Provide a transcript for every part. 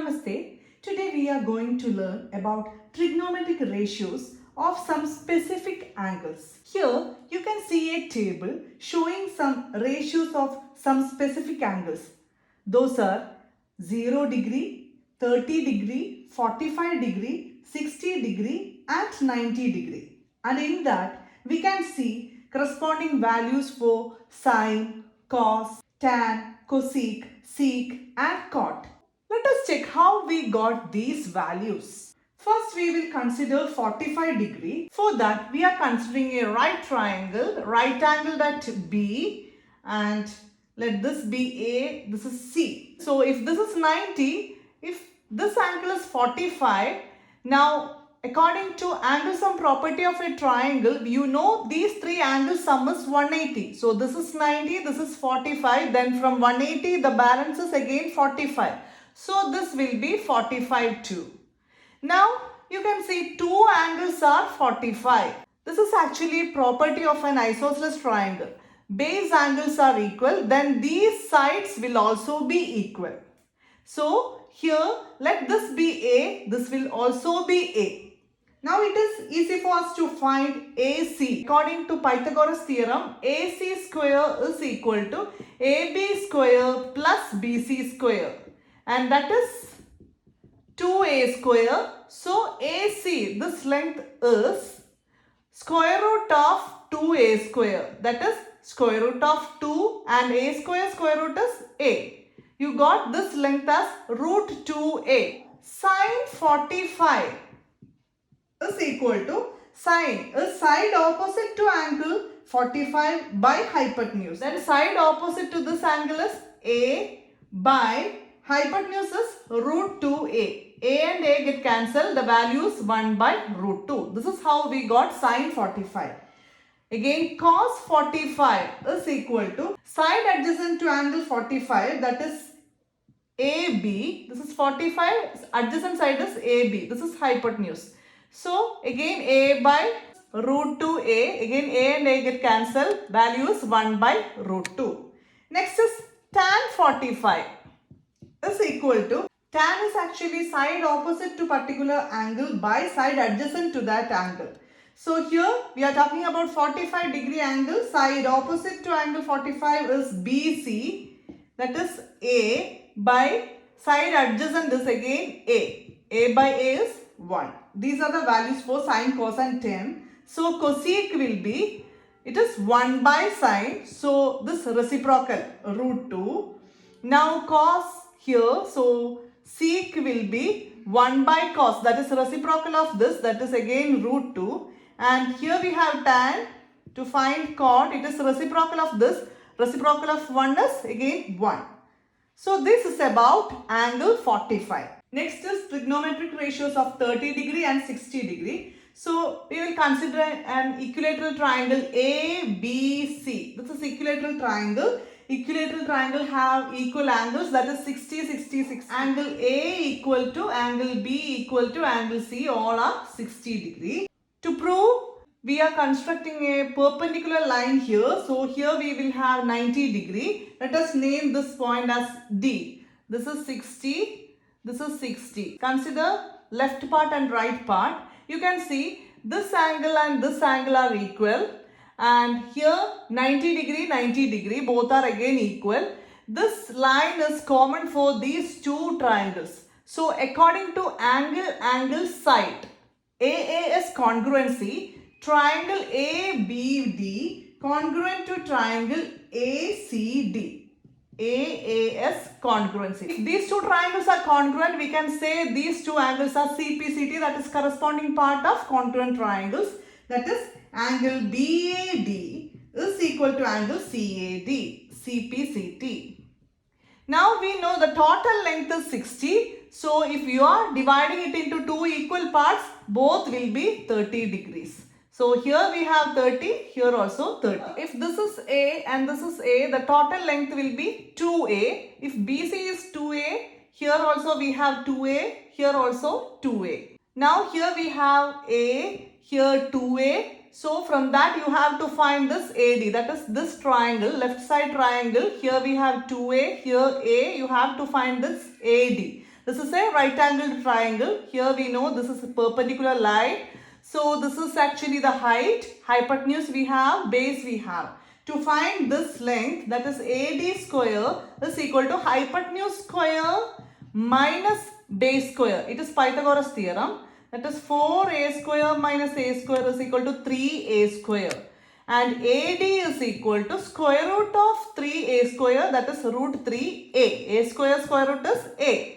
Namaste. Today we are going to learn about trigonometric ratios of some specific angles. Here you can see a table showing some ratios of some specific angles. Those are 0 degree, 30 degree, 45 degree, 60 degree and 90 degree. And in that we can see corresponding values for sine, cos, tan, cosec, sec and cot. Let us check how we got these values. First we will consider 45 degree. For that we are considering a right angle at B, and let this be A, this is C. So if this is 90, if this angle is 45, now according to angle sum property of a triangle, you know these three angle sum is 180. So this is 90, this is 45, then from 180 the balance is again 45. So this will be 45 too. Now you can see two angles are 45. This is actually property of an isosceles triangle. Base angles are equal, then these sides will also be equal. So here let this be A, this will also be A. Now it is easy for us to find AC. According to Pythagoras theorem, AC square is equal to AB square plus BC square, and that is 2A square. So AC, this length is square root of 2A square, that is square root of 2, and A square root is A. You got this length as root 2A. Sine 45 is equal to sine is side opposite to angle 45 by hypotenuse. Then side opposite to this angle is A by hypotenuse is root 2A. A and A get cancelled, the value is 1 by root 2. This is how we got sine 45. Again cos 45 is equal to side adjacent to angle 45, that is AB. This is 45, adjacent side is AB. This is hypotenuse. So again A by root 2A, again A and A get cancelled, value is 1 by root 2. Next is tan 45 is equal to, tan is actually side opposite to particular angle by side adjacent to that angle. So here we are talking about 45 degree angle, side opposite to angle 45 is BC, that is A by side adjacent is again A. A by A is 1. These are the values for sine, cos and tan. So cosec will be, it is 1 by sine, so this reciprocal root 2. Now cos here, so sec will be 1 by cos, that is reciprocal of this, that is again root 2. And here we have tan. To find cot, it is reciprocal of this, reciprocal of 1 is again 1. So this is about angle 45. Next is trigonometric ratios of 30 degree and 60 degree. So we will consider an equilateral triangle ABC. This is equilateral triangle. Equilateral triangle have equal angles, that is 60, 60, 60. Angle A equal to angle B equal to angle C, all are 60 degree. To prove, we are constructing a perpendicular line here. So here we will have 90 degree. Let us name this point as D. This is 60. This is 60. Consider left part and right part. You can see this angle and this angle are equal. And here 90 degree, 90 degree, both are again equal. This line is common for these two triangles. So according to angle, side, AA is congruency. Triangle ABD congruent to triangle ACD. AAS congruency. If these two triangles are congruent, we can say these two angles are CPCT, that is corresponding part of congruent triangles. That is angle BAD is equal to angle CAD, CPCT. Now we know the total length is 60. So if you are dividing it into two equal parts, both will be 30 degrees. So here we have 30, here also 30. If this is A and this is A, the total length will be 2A. If BC is 2A, here also we have 2A, here also 2A. Now here we have A, here 2A. So from that you have to find this AD, that is this triangle, left side triangle. Here we have 2A, here A, you have to find this AD. This is a right angled triangle. Here we know this is a perpendicular line. So this is actually the height, hypotenuse we have, base we have. To find this length, that is AD square is equal to hypotenuse square minus base square. It is Pythagoras theorem. That is 4a square minus a square is equal to 3a square. And AD is equal to square root of 3a square, that is root 3a. A square root is a.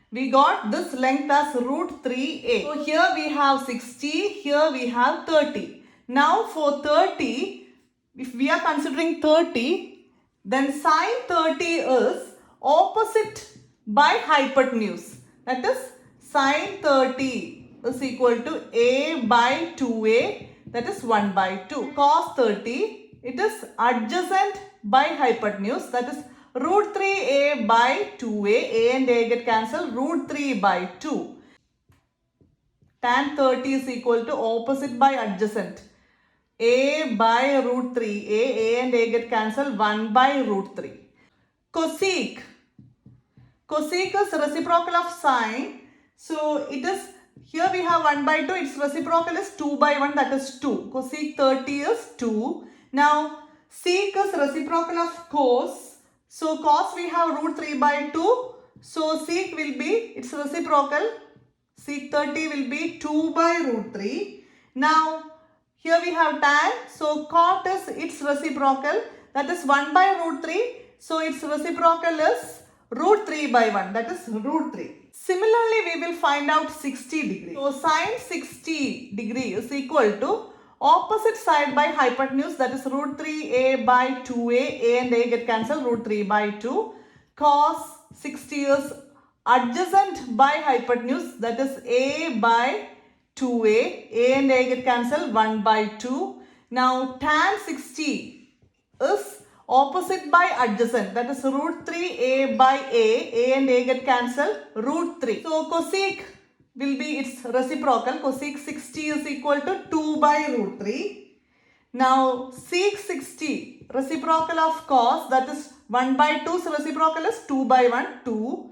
We got this length as root 3a. So here we have 60, here we have 30. Now for 30, if we are considering 30, then sine 30 is opposite by hypotenuse. That is sine 30 is equal to a by 2a, that is 1 by 2. Cos 30, it is adjacent by hypotenuse, that is root 3a by 2a, a and a get cancelled, root 3 by 2. Tan 30 is equal to opposite by adjacent, a by root 3a, a and a get cancelled, 1 by root 3. Cosec is reciprocal of sine, so it is, here we have 1 by 2, its reciprocal is 2 by 1, that is 2. Cosec 30 is 2. Now sec is reciprocal of cos, so cos we have root 3 by 2, so sec will be, its reciprocal, sec 30 will be 2 by root 3. Now here we have tan, so cot is its reciprocal, that is 1 by root 3, so its reciprocal is root 3 by 1, that is root 3. Similarly, we will find out 60 degree. So sine 60 degree is equal to opposite side by hypotenuse, that is root 3a by 2a, a and a get cancelled, root 3 by 2. Cos 60 is adjacent by hypotenuse, that is a by 2a, a and a get cancelled, 1 by 2. Now tan 60 is opposite by adjacent, that is root 3a by a and a get cancelled, root 3. So cosec will be its reciprocal, cosec 60 is equal to 2 by root 3. Now sec 60 reciprocal of cos, that is 1 by 2, so reciprocal is 2 by 1, 2.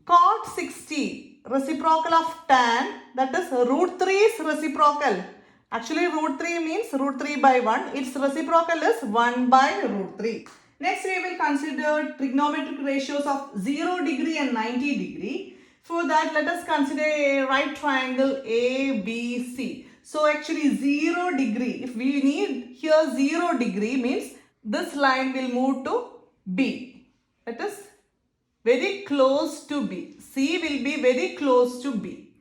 Cot 60 reciprocal of tan, that is root 3 is reciprocal. Actually root 3 means root 3 by 1. Its reciprocal is 1 by root 3. Next we will consider trigonometric ratios of 0 degree and 90 degree. For that let us consider a right triangle ABC. So actually 0 degree, if we need here 0 degree means this line will move to B. That is very close to B. C will be very close to B.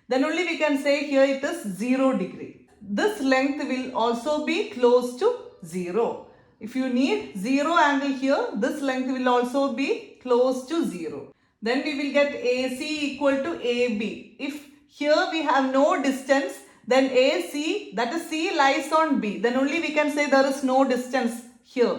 Then only we can say here it is 0 degree. This length will also be close to 0. If you need 0 angle here, this length will also be close to 0. Then we will get AC equal to AB. If here we have no distance, then AC, that is C, lies on B. Then only we can say there is no distance here.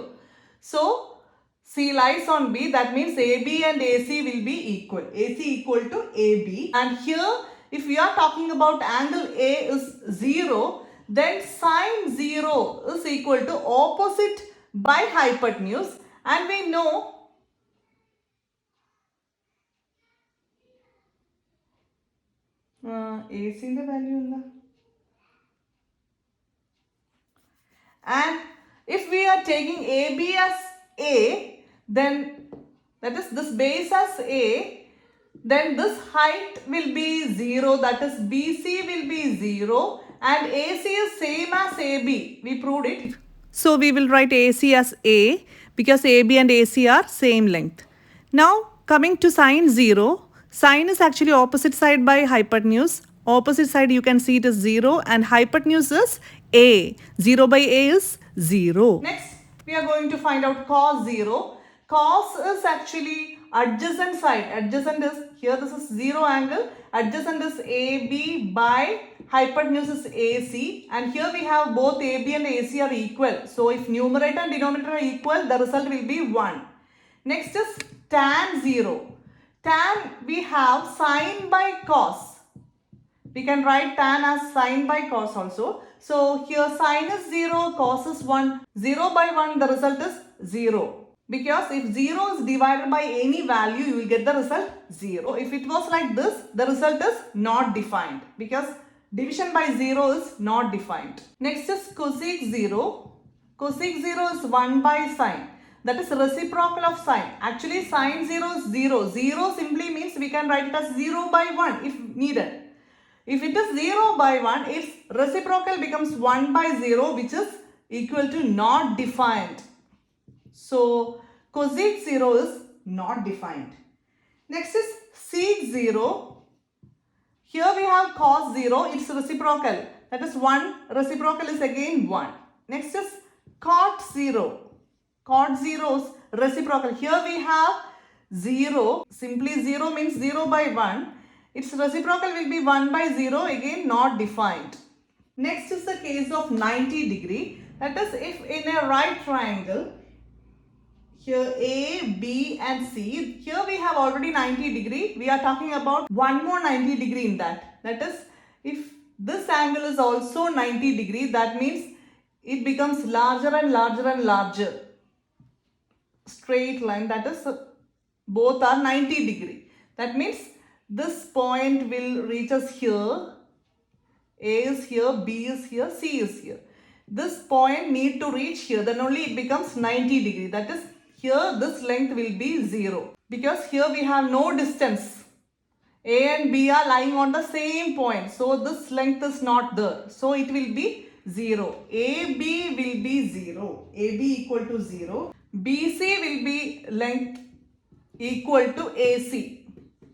So C lies on B, that means AB and AC will be equal. AC equal to AB. And here if we are talking about angle A is 0, then sine 0 is equal to opposite by hypotenuse, and we know AC in the value in the, and if we are taking AB as A, then that is this base as A, then this height will be 0, that is BC will be 0 and AC is same as AB. We proved it. So we will write AC as A because AB and AC are same length. Now coming to sine 0, sine is actually opposite side by hypotenuse. Opposite side you can see it is 0 and hypotenuse is A. 0 by A is 0. Next we are going to find out cos 0. Cos is actually adjacent side. Adjacent is, here this is 0 angle. Adjacent is AB by hypotenuse is AC. And here we have both AB and AC are equal. So if numerator and denominator are equal, the result will be 1. Next is tan 0. Tan we have sine by cos. We can write tan as sine by cos also. So here sine is 0, cos is 1. 0 by 1, the result is 0. Because if 0 is divided by any value, you will get the result 0. If it was like this, the result is not defined because division by 0 is not defined. Next is cosec 0. Cosec 0 is 1 by sine. That is reciprocal of sine. Actually, sine 0 is 0. 0 simply means we can write it as 0 by 1 if needed. If it is 0 by 1, its reciprocal becomes 1 by 0, which is equal to not defined. So, cosec 0 is not defined. Next is sec 0. Here we have cos 0, its reciprocal. That is 1, reciprocal is again 1. Next is cot 0. Cot 0's reciprocal. Here we have 0. Simply 0 means 0 by 1. Its reciprocal will be 1 by 0, again not defined. Next is the case of 90 degree. That is if in a right triangle, here A, B and C, here we have already 90 degree. We are talking about one more 90 degree in that. That is if this angle is also 90 degree, that means it becomes larger and larger and larger. Straight line, that is both are 90 degree. That means this point will reach us here. A is here, B is here, C is here. This point need to reach here, then only it becomes 90 degree. That is here this length will be 0 because here we have no distance. A and B are lying on the same point. So this length is not there. So it will be 0. AB will be 0. AB equal to 0. BC will be length equal to AC.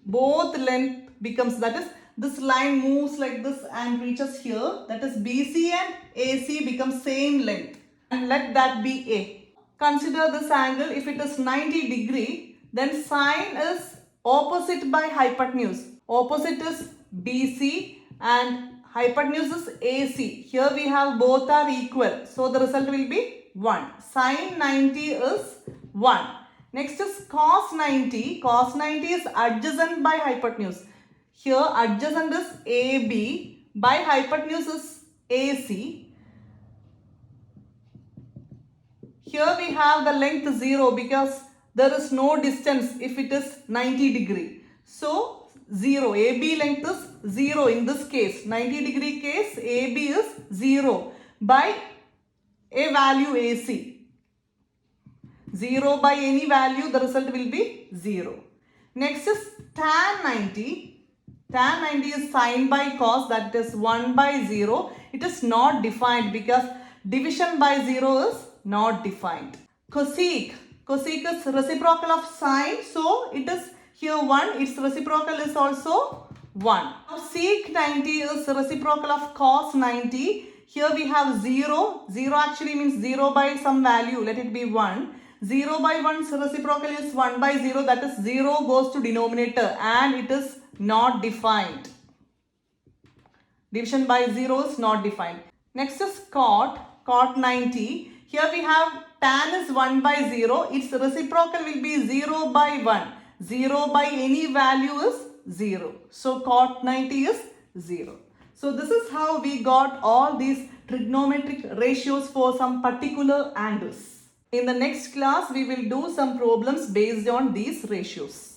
Both length becomes, that is this line moves like this and reaches here. That is BC and AC become same length. And let that be A. Consider this angle. If it is 90 degree, then sine is opposite by hypotenuse. Opposite is BC and hypotenuse is AC. Here we have both are equal. So the result will be 1. Sine 90 is 1. Next is cos 90. Cos 90 is adjacent by hypotenuse. Here adjacent is AB, by hypotenuse is AC. Here we have the length 0 because there is no distance if it is 90 degree. So 0, AB length is 0 in this case. 90 degree case, AB is 0 by a value AC. 0 by any value, the result will be 0. Next is tan 90. Tan 90 is sine by cos, that is 1 by 0. It is not defined because division by 0 is not defined. Cosec. Cosec is reciprocal of sine. So it is here 1. Its reciprocal is also 1. Now sec 90 is reciprocal of cos 90. Here we have 0. 0 actually means 0 by some value. Let it be 1. 0 by 1's reciprocal is 1 by 0. That is 0 goes to denominator and it is not defined. Division by 0 is not defined. Next is cot. Cot 90. Here we have tan is 1 by 0. Its reciprocal will be 0 by 1. 0 by any value is 0. So cot 90 is 0. So this is how we got all these trigonometric ratios for some particular angles. In the next class, we will do some problems based on these ratios.